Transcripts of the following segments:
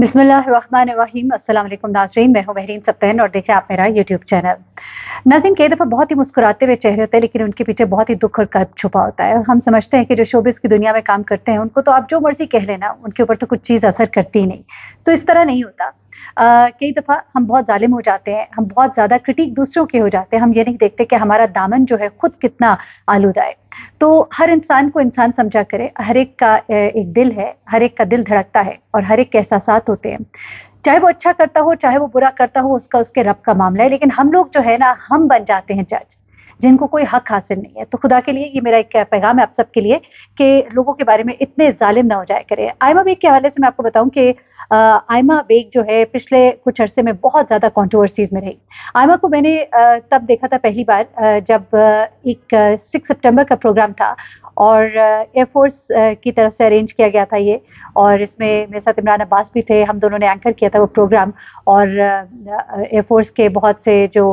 बिस्मिल्लाहिर्रहमानिर्रहीम। अस्सलाम वालेकुम नाज़रीन, मैं हूं महरीन सब्तैन और देख रहे हैं आप मेरा यूट्यूब चैनल। नाज़रीन, कई दफ़ा बहुत ही मुस्कुराते हुए चेहरे होते हैं, लेकिन उनके पीछे बहुत ही दुख और कर्ब छुपा होता है। हम समझते हैं कि जो शोबिज़ की दुनिया में काम करते हैं, उनको तो आप जो मर्ज़ी कह लेना, उनके ऊपर तो कुछ चीज़ असर करती ही नहीं। तो इस तरह नहीं होता। कई दफ़ा हम बहुत ज़ालिम हो जाते हैं, हम बहुत ज़्यादा क्रिटिक दूसरों के हो जाते हैं, हम ये नहीं देखते कि हमारा दामन जो है खुद कितना आलूदा है। तो हर इंसान को इंसान समझा करें, हर एक का एक दिल है, हर एक का दिल धड़कता है और हर एक के एहसासात होते हैं। चाहे वो अच्छा करता हो, चाहे वो बुरा करता हो, उसका उसके रब का मामला है, लेकिन हम लोग जो है ना, हम बन जाते हैं जज, जिनको कोई हक हासिल नहीं है। तो खुदा के लिए ये मेरा एक पैगाम है आप सबके लिए कि लोगों के बारे में इतने ज़ालिम ना हो जाया करें। आयमा बेग के हवाले से मैं आपको बताऊँ कि आयमा बेग जो है पिछले कुछ अरसे में बहुत ज़्यादा कंट्रोवर्सीज़ में रही। आयमा को मैंने तब देखा था पहली बार जब एक 6 सितंबर का प्रोग्राम था और एयरफोर्स की तरफ से अरेंज किया गया था ये, और इसमें मेरे साथ इमरान अब्बास भी थे। हम दोनों ने एंकर किया था वो प्रोग्राम, और एयरफोर्स के बहुत से जो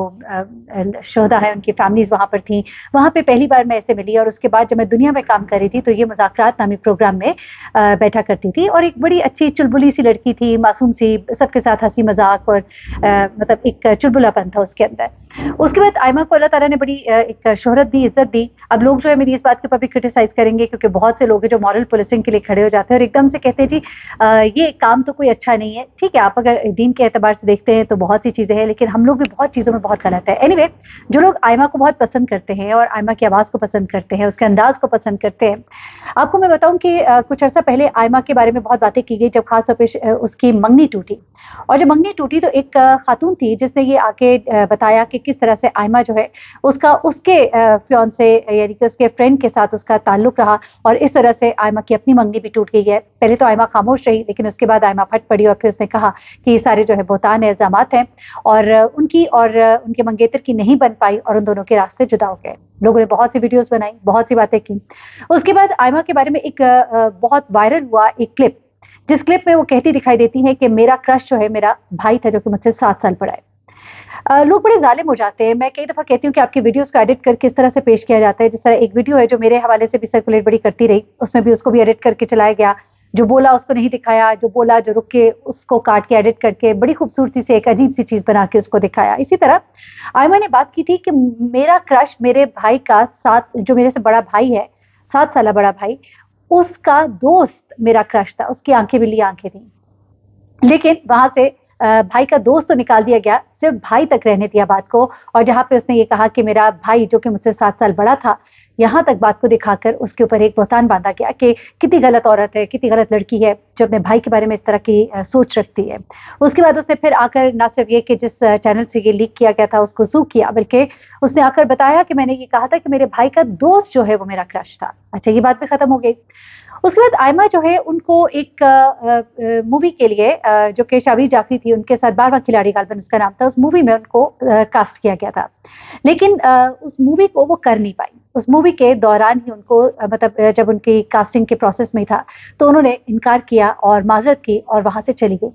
शोहदा हैं उनकी फैमिलीज़ वहाँ पर थीं। वहाँ पे पहली बार मैं ऐसे मिली, और उसके बाद जब मैं दुनिया में काम कर रही थी तो ये मुज़ाकरात नामी प्रोग्राम में बैठा करती थी, और एक बड़ी अच्छी चुलबुली सी लड़की थी, मासूम सी, सबके साथ हंसी मजाक और मतलब एक चुलबुलापन था उसके अंदर। उसके बाद आयमा को अल्लाह ताला ने बड़ी एक शोहरत दी, इज्जत दी। अब लोग जो है मेरी इस बात के ऊपर भी क्रिटिसाइज करेंगे, क्योंकि बहुत से लोग हैं जो मॉरल पुलिसिंग के लिए खड़े हो जाते हैं और एकदम से कहते हैं जी ये काम तो कोई अच्छा नहीं है। ठीक है, आप अगर दीन के एतबार से देखते हैं तो बहुत सी चीज़ें हैं, लेकिन हम लोग भी बहुत चीज़ों में बहुत गलत है। एनीवे, जो लोग आयमा को बहुत पसंद करते हैं और आयमा की आवाज़ को पसंद करते हैं, उसके अंदाज को पसंद करते हैं, आपको मैं बताऊं कि कुछ अर्सा पहले आयमा के बारे में बहुत बातें की गई, जब खास तौर पे उसकी मंगनी टूटी। और जब मंगनी टूटी तो एक खातून थी जिसने ये आके बताया कि किस तरह से आयमा जो है उसका उसके फियांसे यानी कि उसके फ्रेंड के साथ उसका ताल्लुक रहा, और इस तरह से आयमा की अपनी मंगनी भी टूट गई है। पहले तो आयमा खामोश रही, लेकिन उसके बाद आयमा फट पड़ी और फिर उसने कहा कि ये सारे जो है बहतान है, इल्जामात हैं, और उनकी और उनके मंगेतर की नहीं बन पाई, और उन दोनों के रास्ते जुदा हो गए। लोगों ने बहुत सी वीडियोस बनाई, बहुत सी बातें की। उसके बाद आयमा के बारे में एक बहुत वायरल हुआ एक क्लिप, जिस क्लिप में वो कहती दिखाई देती है कि मेरा क्रश जो है मेरा भाई था, जो कि मुझसे 7 साल बड़ा है। लोग बड़े ज़ालिम हो जाते हैं। मैं कई दफ़ा कहती हूँ कि आपकी वीडियोस को एडिट करके इस तरह से पेश किया जाता है, जिस तरह एक वीडियो है जो मेरे हवाले से भी सर्कुलेट बड़ी करती रही, उसमें भी उसको भी एडिट करके चलाया गया। जो बोला उसको नहीं दिखाया, जो बोला जो रुक के उसको काट के एडिट करके बड़ी खूबसूरती से एक अजीब सी चीज़ बना के उसको दिखाया। इसी तरह आयमा ने बात की थी कि मेरा क्रश मेरे भाई का, सात जो मेरे से बड़ा भाई है, 7 साल बड़ा भाई, उसका दोस्त मेरा क्रश था। उसकी आंखें बिल्ली आंखें थी, लेकिन वहां से भाई का दोस्त तो निकाल दिया गया, सिर्फ भाई तक रहने दिया बात को। और जहां पे उसने ये कहा कि मेरा भाई जो कि मुझसे 7 साल बड़ा था, यहाँ तक बात को दिखाकर उसके ऊपर एक बहतान बांधा गया कि कितनी गलत औरत है, कितनी गलत लड़की है जो अपने भाई के बारे में इस तरह की सोच रखती है। उसके बाद उसने फिर आकर ना सिर्फ ये कि जिस चैनल से ये लीक किया गया था उसको सू किया, बल्कि उसने आकर बताया कि मैंने ये कहा था कि मेरे भाई का दोस्त जो है वो मेरा क्रश था। अच्छा, ये बात भी खत्म हो गई। उसके बाद आयमा जो है उनको एक मूवी के लिए जो कि शाबिर जाफरी थी उनके साथ, 12वां खिलाड़ी गालिबन उसका नाम था, उस मूवी में उनको कास्ट किया गया था, लेकिन उस मूवी को वो कर नहीं पाई। उस मूवी के दौरान ही उनको मतलब जब उनकी कास्टिंग के प्रोसेस में था तो उन्होंने इनकार किया और माजरत की और वहां से चली गई।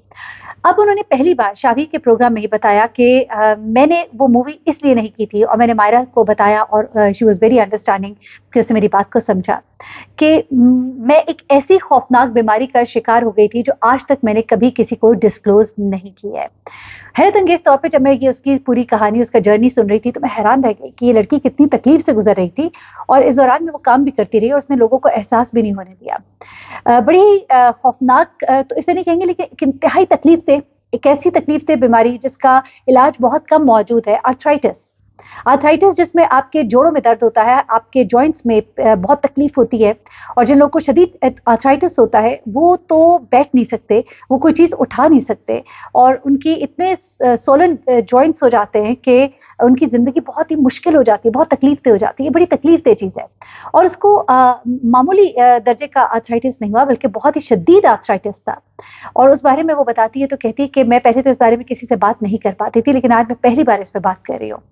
अब उन्होंने पहली बार शाबी के प्रोग्राम में ही बताया कि मैंने वो मूवी इसलिए नहीं की थी, और मैंने मायरा को बताया और शी वॉज वेरी अंडरस्टैंडिंग कि उसने मेरी बात को समझा कि मैं एक ऐसी खौफनाक बीमारी का शिकार हो गई थी जो आज तक मैंने कभी किसी को डिस्क्लोज नहीं की है। हैरत अंगेज तौर पे जब मैं ये उसकी पूरी कहानी, उसका जर्नी सुन रही थी, तो मैं हैरान रह गई कि ये लड़की कितनी तकलीफ से गुजर रही थी, और इस दौरान में वो काम भी करती रही और उसने लोगों को एहसास भी नहीं होने दिया। बड़ी खौफनाक तो इसे नहीं कहेंगे, लेकिन एक इंतहाई तकलीफ से, एक ऐसी तकलीफ से बीमारी जिसका इलाज बहुत कम मौजूद है, आर्थराइटिस। आर्थराइटिस जिसमें आपके जोड़ों में दर्द होता है, आपके जॉइंट्स में बहुत तकलीफ होती है, और जिन लोगों को शदीद आर्थराइटिस होता है वो तो बैठ नहीं सकते, वो कोई चीज़ उठा नहीं सकते, और उनकी इतने सोलन जॉइंट्स हो जाते हैं कि उनकी ज़िंदगी बहुत ही मुश्किल हो जाती है, बहुत तकलीफ दे हो जाती है। बड़ी तकलीफ दे चीज़ है, और उसको मामूली दर्जे का आर्थराइटिस नहीं हुआ, बल्कि बहुत ही शदीद आर्थराइटिस था। और उस बारे में वो बताती है तो कहती है कि मैं पहले तो इस बारे में किसी से बात नहीं कर पाती थी, लेकिन आज मैं पहली बार इस पर बात कर रही हूँ।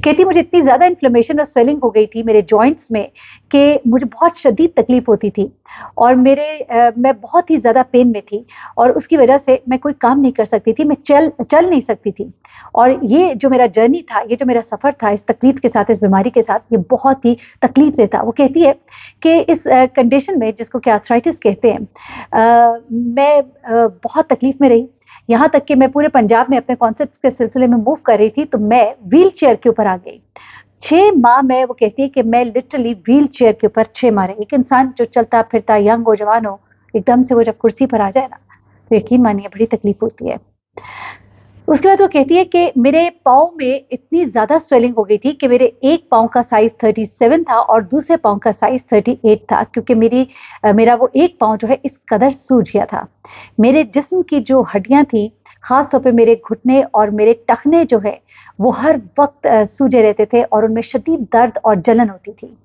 कहती मुझे इतनी ज़्यादा इन्फ्लेमेशन और स्वेलिंग हो गई थी मेरे जॉइंट्स में कि मुझे बहुत शदीद तकलीफ होती थी और मैं बहुत ही ज़्यादा पेन में थी और उसकी वजह से मैं कोई काम नहीं कर सकती थी, मैं चल नहीं सकती थी। और ये जो मेरा जर्नी था, ये जो मेरा सफ़र था इस तकलीफ के साथ, इस बीमारी के साथ, ये बहुत ही तकलीफ से था। वो कहती है कि इस कंडीशन में जिसको कि आर्थराइटिस कहते हैं, मैं बहुत तकलीफ में रही। यहाँ तक कि मैं पूरे पंजाब में अपने कॉन्सर्ट्स के सिलसिले में मूव कर रही थी तो मैं व्हील चेयर के ऊपर आ गई। 6 माह मैं, वो कहती है कि मैं लिटरली व्हील चेयर के ऊपर 6 माह रही। एक इंसान जो चलता फिरता यंग हो, जवान हो, एकदम से वो जब कुर्सी पर आ जाए ना, तो यकीन मानिए बड़ी तकलीफ होती है। उसके बाद वो कहती है कि मेरे पाँव में इतनी ज़्यादा स्वेलिंग हो गई थी कि मेरे एक पाँव का साइज़ 37 था और दूसरे पाँव का साइज़ 38 था, क्योंकि मेरा वो एक पाँव जो है इस कदर सूज गया था। मेरे जिस्म की जो हड्डियाँ थी, ख़ास तौर पे मेरे घुटने और मेरे टखने जो है, वो हर वक़्त सूजे रहते थे और उनमें शदीद दर्द और जलन होती थी।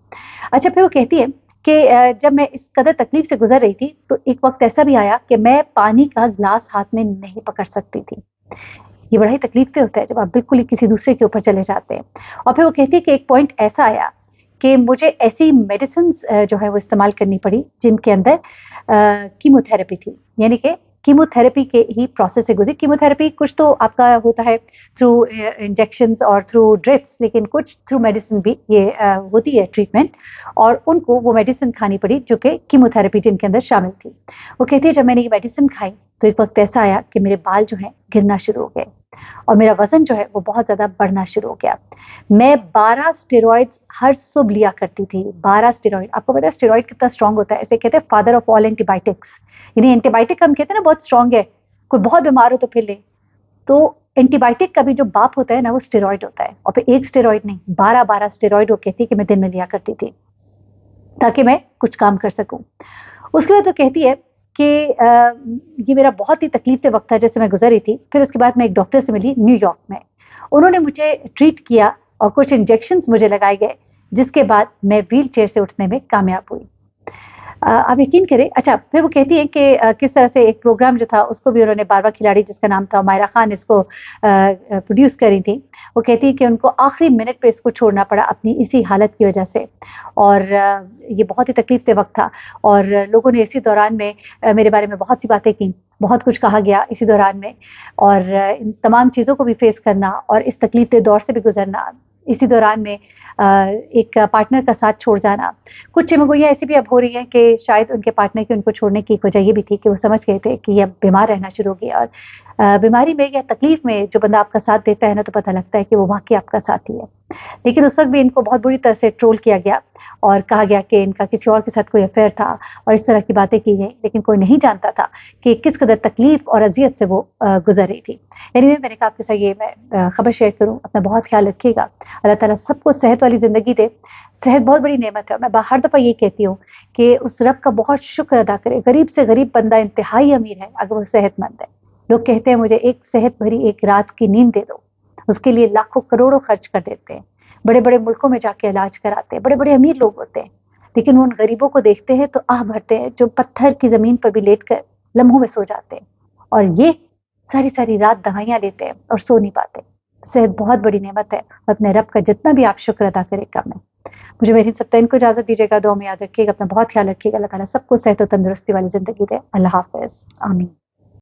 अच्छा, फिर वो कहती है कि जब मैं इस कदर तकलीफ से गुज़र रही थी, तो एक वक़्त ऐसा भी आया कि मैं पानी का ग्लास हाथ में नहीं पकड़ सकती थी। ये बड़ा ही तकलीफ से होता है जब आप बिल्कुल ही किसी दूसरे के ऊपर चले जाते हैं। और फिर वो कहती है कि एक पॉइंट ऐसा आया कि मुझे ऐसी मेडिसिन्स जो है वो इस्तेमाल करनी पड़ी जिनके अंदर कीमोथेरेपी थी, यानी कि कीमोथेरेपी के ही प्रोसेस से गुजरी। कीमोथेरेपी कुछ तो आपका होता है थ्रू इंजेक्शंस और थ्रू ड्रिप्स, लेकिन कुछ थ्रू मेडिसिन भी ये होती है ट्रीटमेंट, और उनको वो मेडिसिन खानी पड़ी जो कि कीमोथेरेपी जिनके अंदर शामिल थी। वो कहती है जब मैंने ये मेडिसिन खाई तो एक वक्त ऐसा आया कि मेरे बाल जो हैं गिरना शुरू हो गए और मेरा वजन जो है वो बहुत ज़्यादा बढ़ना शुरू हो गया। मैं 12 स्टेरॉइड्स हर सुबह लिया करती थी। 12 स्टेरॉइड, आपको पता है स्टेरॉइड कितना स्ट्रॉन्ग होता है? ऐसे कहते हैं फादर ऑफ ऑल एंटीबायोटिक्स, यानी एंटीबायोटिक हम कहते हैं ना बहुत स्ट्रॉन्ग है, कोई बहुत बीमार हो तो फिर ले। तो एंटीबायोटिक का भी जो बाप होता है ना वो स्टेरॉइड होता है, और फिर एक स्टेरॉइड नहीं 12 स्टेरॉइड वो कहती कि मैं दिन में लिया करती थी ताकि मैं कुछ काम कर सकूं। उसके बाद वो कहती है कि ये मेरा बहुत ही तकलीफ से वक्त था जैसे मैं गुजर रही थी। फिर उसके बाद मैं एक डॉक्टर से मिली न्यूयॉर्क में, उन्होंने मुझे ट्रीट किया और कुछ इंजेक्शंस मुझे लगाए गए, जिसके बाद मैं व्हील चेयर से उठने में कामयाब हुई। आप यकीन करें। अच्छा, फिर वो कहती है कि किस तरह से एक प्रोग्राम जो था उसको भी उन्होंने बारवा खिलाड़ी जिसका नाम था मायरा खान इसको प्रोड्यूस करी थी। वो कहती है कि उनको आखिरी मिनट पे इसको छोड़ना पड़ा अपनी इसी हालत की वजह से, और ये बहुत ही तकलीफ से वक्त था और लोगों ने इसी दौरान में मेरे बारे में बहुत सी बातें की, बहुत कुछ कहा गया इसी दौरान में, और इन तमाम चीज़ों को भी फेस करना और इस तकलीफ के दौर से भी गुजरना, इसी दौरान में एक पार्टनर का साथ छोड़ जाना। कुछ चिमगोइयाँ ऐसी भी अब हो रही हैं कि शायद उनके पार्टनर की उनको छोड़ने की एक वजह ये भी थी कि वो समझ गए थे कि ये अब बीमार रहना शुरू हो गया, और बीमारी में या तकलीफ में जो बंदा आपका साथ देता है ना, तो पता लगता है कि वो वाकई आपका साथी है। लेकिन उस वक्त भी इनको बहुत बुरी तरह से ट्रोल किया गया और कहा गया कि इनका किसी और के साथ कोई अफेयर था और इस तरह की बातें की गई, लेकिन कोई नहीं जानता था कि किस कदर तकलीफ और अजियत से वो गुजर रही थी। एनीवे, मैंने कहा आपके साथ ये मैं खबर शेयर करूं। अपना बहुत ख्याल रखिएगा। अल्लाह ताला सबको सेहत वाली ज़िंदगी दे। सेहत बहुत बड़ी नेमत है और मैं हर दफ़ा ये कहती हूँ कि उस रब का बहुत शुक्र अदा करें। गरीब से गरीब बंदा इंतहाई अमीर है अगर वो सेहतमंद है। लोग कहते हैं मुझे एक सेहत भरी एक रात की नींद दे दो, उसके लिए लाखों करोड़ों खर्च कर देते हैं, बड़े बड़े मुल्कों में जाके इलाज कराते हैं, बड़े बड़े अमीर लोग होते हैं, लेकिन उन गरीबों को देखते हैं तो आह भरते हैं जो पत्थर की ज़मीन पर भी लेट कर लम्हों में सो जाते हैं, और ये सारी सारी रात दवाइयाँ लेते हैं और सो नहीं पाते। सेहत बहुत बड़ी नेमत है, अपने रब का जितना भी आप शुक्र अदा करें कम है। मुझे मेरी सब इनको इजाज़त दीजिएगा। दुआ में याद रखिएगा, अपना बहुत ख्याल रखिएगा। अल्लाह ताला सबको सेहत और तंदुरुस्ती वाली ज़िंदगी दे। अल्लाह हाफ़िज़, आमीन।